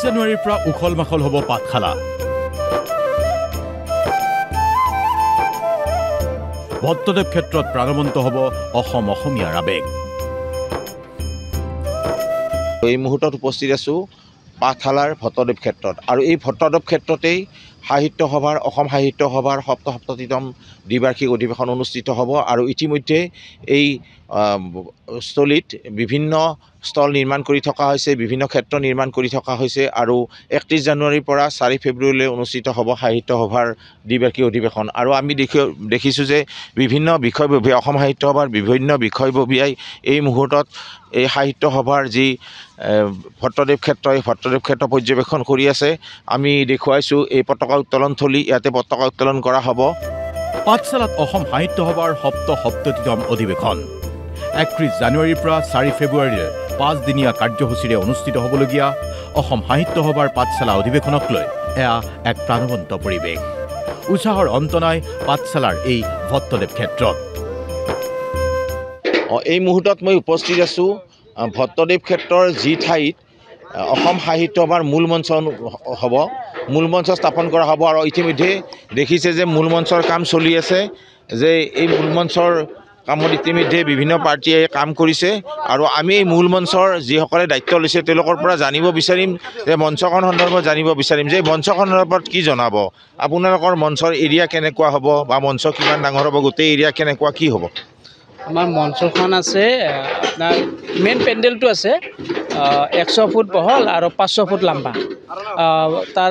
জানুৱাৰীৰ পৰা উখল মাখল হ'ব পাঠশালা। ভট্টদেৱ ক্ষেত্ৰত প্ৰাণৱন্ত হ'ব অসমীয়াৰ আৱেগ। এই মুহূৰ্তত উপস্থিত আছোঁ পাঠশালাৰ ভট্টদেৱ ক্ষেত্ৰত, আৰু এই ভট্টদেৱ ক্ষেত্ৰতেই সাহিত্য সভাৰ অসম সাহিত্য সভাৰ সপ্তসপ্ততিতম দ্বিবাৰ্ষিক অধিৱেশন অনুষ্ঠিত হ'ব। আৰু ইতিমধ্যে এই স্থলীত বিভিন্ন স্থল নিৰ্মাণ কৰি থকা হৈছে, বিভিন্ন ক্ষেত্ৰ নিৰ্মাণ কৰি থকা হৈছে, আৰু 31 জানুৱাৰীৰ পৰা 4 ফেব্ৰুৱাৰীলৈ অনুষ্ঠিত হ'ব সাহিত্য সভাৰ দ্বিবাৰ্ষিক অধিৱেশন। আৰু আমি দেখিছোঁ যে বিভিন্ন বিষয়ববীয়া অসম সাহিত্য সভাৰ বিভিন্ন বিষয়ববীয়াই এই মুহূৰ্তত এই সাহিত্য সভাৰ যি ভট্টদেৱ ক্ষেত্ৰ, এই ভট্টদেৱ ক্ষেত্ৰ পৰ্যবেক্ষণ কৰি আছে। আমি দেখুৱাইছোঁ এই পতাকা উত্তোলন থলী, ইয়াতে পতাকা উত্তোলন কৰা হ'ব। পাঠশালাত অসম সাহিত্য সভাৰ সপ্তসপ্ততিতম অধিৱেশন 31 জানুৱাৰীৰ পৰা 4 ফেব্ৰুৱাৰীলৈ 5 দিনীয়া কাৰ্যসূচীৰে অনুষ্ঠিত হ'বলগীয়া অসম সাহিত্য সভাৰ পাঠশালা অধিৱেশনক লৈ এয়া এক প্ৰাণৱন্ত পৰিৱেশ। উৎসাহৰ অন্ত নাই পাঠশালাৰ এই ভট্টদেৱ ক্ষেত্ৰত। এই মুহূৰ্তত মই উপস্থিত আছোঁ ভট্টদেৱ ক্ষেত্ৰৰ যি ঠাইত অসম সাহিত্য সভাৰ মূল মঞ্চ হ'ব, মূল মঞ্চ স্থাপন কৰা হ'ব। আৰু ইতিমধ্যে দেখিছে যে মূল মঞ্চৰ কাম চলি আছে, যে এই মূল মঞ্চৰ কামত ইতিমধ্যে বিভিন্ন পাৰ্টীয়ে কাম কৰিছে। আৰু আমি এই মূল মঞ্চৰ যিসকলে দায়িত্ব লৈছে তেওঁলোকৰ পৰা জানিব বিচাৰিম, যে মঞ্চখন সন্দৰ্ভত জানিব বিচাৰিম যে মঞ্চখন সন্দৰ্ভত কি জনাব, আপোনালোকৰ মঞ্চৰ এৰিয়া কেনেকুৱা হ'ব, বা মঞ্চ কিমান ডাঙৰ হ'ব, গোটেই এৰিয়া কেনেকুৱা, কি হ'ব? আমাৰ মঞ্চখন আছে, আপোনাৰ মেইন পেণ্ডেলটো আছে 100 ফুট বহল আৰু 500 ফুট লাম্বা। তাৰ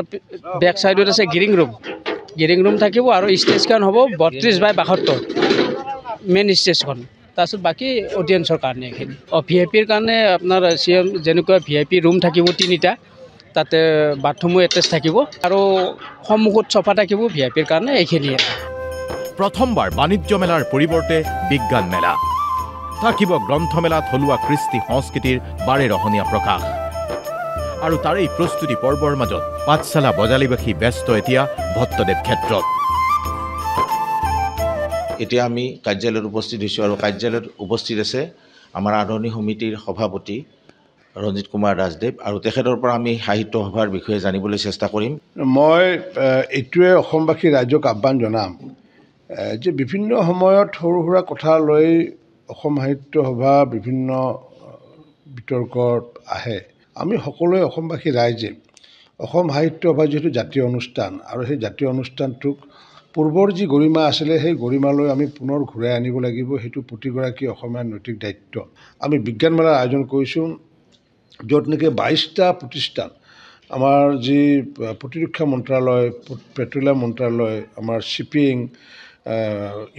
বেক চাইডত আছে গিৰিং ৰুম থাকিব, আৰু ষ্টেজখন হ'ব 32 বাই 72 মেইন ষ্টেজখন। তাৰপিছত বাকী অডিয়েঞ্চৰ কাৰণে এইখিনি VIPৰ কাৰণে আপোনাৰ যেনেকুৱা VIP ৰুম থাকিব 3টা, তাতে বাথৰুমো এটেচ থাকিব, আৰু সন্মুখত চফা থাকিব VIPৰ কাৰণে। এইখিনিয়ে প্ৰথমবাৰ বাণিজ্য মেলাৰ পৰিৱৰ্তে বিজ্ঞান মেলা থাকিব, গ্ৰন্থমেলা, থলুৱা কৃষ্টি সংস্কৃতিৰ বাৰেৰহণীয়া প্ৰকাশ। আৰু তাৰেই প্ৰস্তুতি পৰ্বৰ মাজত পাঠশালা বজালিবাসী ব্যস্ত এতিয়া ভট্টদেৱ ক্ষেত্ৰত। এতিয়া আমি কাৰ্যালয়ত উপস্থিত হৈছোঁ, আৰু কাৰ্যালয়ত উপস্থিত আছে আমাৰ আদৰণি সমিতিৰ সভাপতি ৰঞ্জিত কুমাৰ ৰাজদেৱ, আৰু তেখেতৰ পৰা আমি সাহিত্য সভাৰ বিষয়ে জানিবলৈ চেষ্টা কৰিম। মই এইটোৱে অসমবাসী ৰাইজক আহ্বান জনাম যে বিভিন্ন সময়ত সৰু সুৰা কথা লৈ অসম সাহিত্য সভা বিভিন্ন বিতৰ্কত আহে। আমি সকলোৱে অসমবাসী ৰাইজে অসম সাহিত্য সভা যিহেতু জাতীয় অনুষ্ঠান, আৰু সেই জাতীয় অনুষ্ঠানটোক পূৰ্বৰ যি গৰিমা আছিলে সেই গৰিমালৈ আমি পুনৰ ঘূৰাই আনিব লাগিব। সেইটো প্ৰতিগৰাকী অসমীয়াৰ নৈতিক দায়িত্ব। আমি বিজ্ঞান মেলাৰ আয়োজন কৰিছোঁ, য'ত নেকি 22টা প্ৰতিষ্ঠান, আমাৰ যি প্ৰতিৰক্ষা মন্ত্ৰালয়, পেট্ৰলিয়াম মন্ত্ৰালয়, আমাৰ shipping,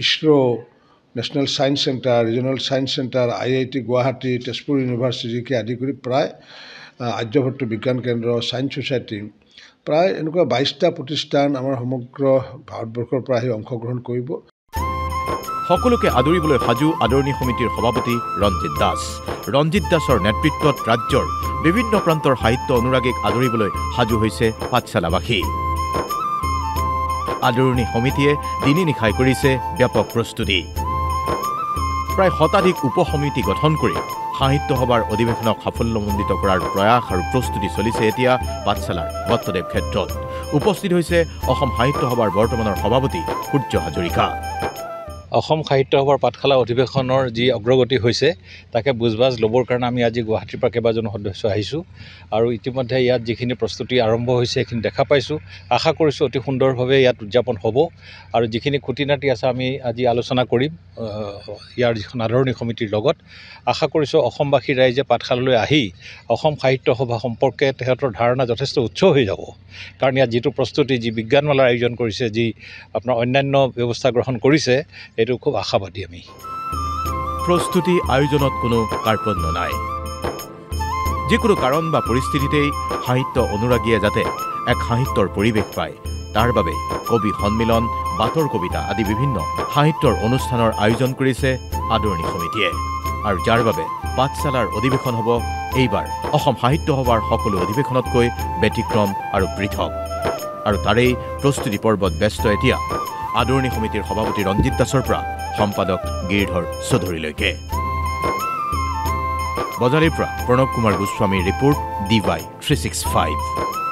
ISRO, national science centre, regional science centre, IIT Guwahati, Tezpur ইউনিভাৰ্চিটিকে আদি কৰি প্ৰায় আৰ্যভট্ট বিজ্ঞান কেন্দ্ৰ, ছায়েন্স ছ'চাইটি, প্ৰায় এনেকুৱা 22টা প্ৰতিষ্ঠান আমাৰ সমগ্ৰ ভাৰতবৰ্ষৰ পৰা আহি অংশগ্ৰহণ কৰিব। সকলোকে আদৰিবলৈ সাজু আদৰণি সমিতিৰ সভাপতি ৰঞ্জিত দাসৰ নেতৃত্বত ৰাজ্যৰ বিভিন্ন প্ৰান্তৰ সাহিত্য অনুৰাগীক আদৰিবলৈ সাজু হৈছে পাঠশালাবাসী। আদৰণি সমিতিয়ে দিনে নিশাই কৰিছে ব্যাপক প্ৰস্তুতি। প্ৰায় শতাধিক উপসমিতি গঠন কৰি সাহিত্য সভাৰ অধিৱেশনক সাফল্যমণ্ডিত কৰাৰ প্ৰয়াস আৰু প্ৰস্তুতি চলিছে এতিয়া পাঠশালাৰ ভট্টদেৱ ক্ষেত্ৰত। উপস্থিত হৈছে অসম সাহিত্য সভাৰ বৰ্তমানৰ সভাপতি সূৰ্য হাজৰিকা। অসম সাহিত্য সভাৰ পাঠশালা অধিৱেশনৰ যি অগ্ৰগতি হৈছে তাকে বুজবাজ ল'বৰ কাৰণে আমি আজি গুৱাহাটীৰ পৰা কেইবাজনো সদস্য আহিছোঁ, আৰু ইতিমধ্যে ইয়াত যিখিনি প্ৰস্তুতি আৰম্ভ হৈছে সেইখিনি দেখা পাইছোঁ। আশা কৰিছোঁ অতি সুন্দৰভাৱে ইয়াত উদযাপন হ'ব, আৰু যিখিনি খুঁটি নাটি আছে আমি আজি আলোচনা কৰিম ইয়াৰ যিখন আদৰণি সমিতিৰ লগত। আশা কৰিছোঁ অসমবাসী ৰাইজে পাঠশালালৈ আহি অসম সাহিত্য সভা সম্পৰ্কে তেখেতৰ ধাৰণা যথেষ্ট উচ্চ হৈ যাব, কাৰণ ইয়াত যিটো প্ৰস্তুতি, যি বিজ্ঞান মেলাৰ আয়োজন কৰিছে, যি আপোনাৰ অন্যান্য ব্যৱস্থা গ্ৰহণ কৰিছে, এইটো খুব আশাবাদী। আমি প্ৰস্তুতি আয়োজনত কোনো কাৰ্পণ্য নাই। যিকোনো কাৰণ বা পৰিস্থিতিতেই সাহিত্য অনুৰাগীয়ে যাতে এক সাহিত্যৰ পৰিৱেশ পায়, তাৰ বাবে কবি সন্মিলন, বাতৰ কবিতা আদি বিভিন্ন সাহিত্যৰ অনুষ্ঠানৰ আয়োজন কৰিছে আদৰণি সমিতিয়ে, আৰু যাৰ বাবে পাঠশালাৰ অধিৱেশন হ'ব এইবাৰ অসম সাহিত্য সভাৰ সকলো অধিৱেশনতকৈ ব্যতিক্ৰম আৰু পৃথক। আৰু তাৰেই প্ৰস্তুতি পৰ্বত ব্যস্ত এতিয়া আদৰণি সমিতিৰ সভাপতি ৰঞ্জিত দাসৰ পৰা সম্পাদক গিৰিধৰ চৌধুৰীলৈকে। বজালিৰ পৰা প্ৰণৱ কুমাৰ গোস্বামীৰ ৰিপৰ্ট DY 365।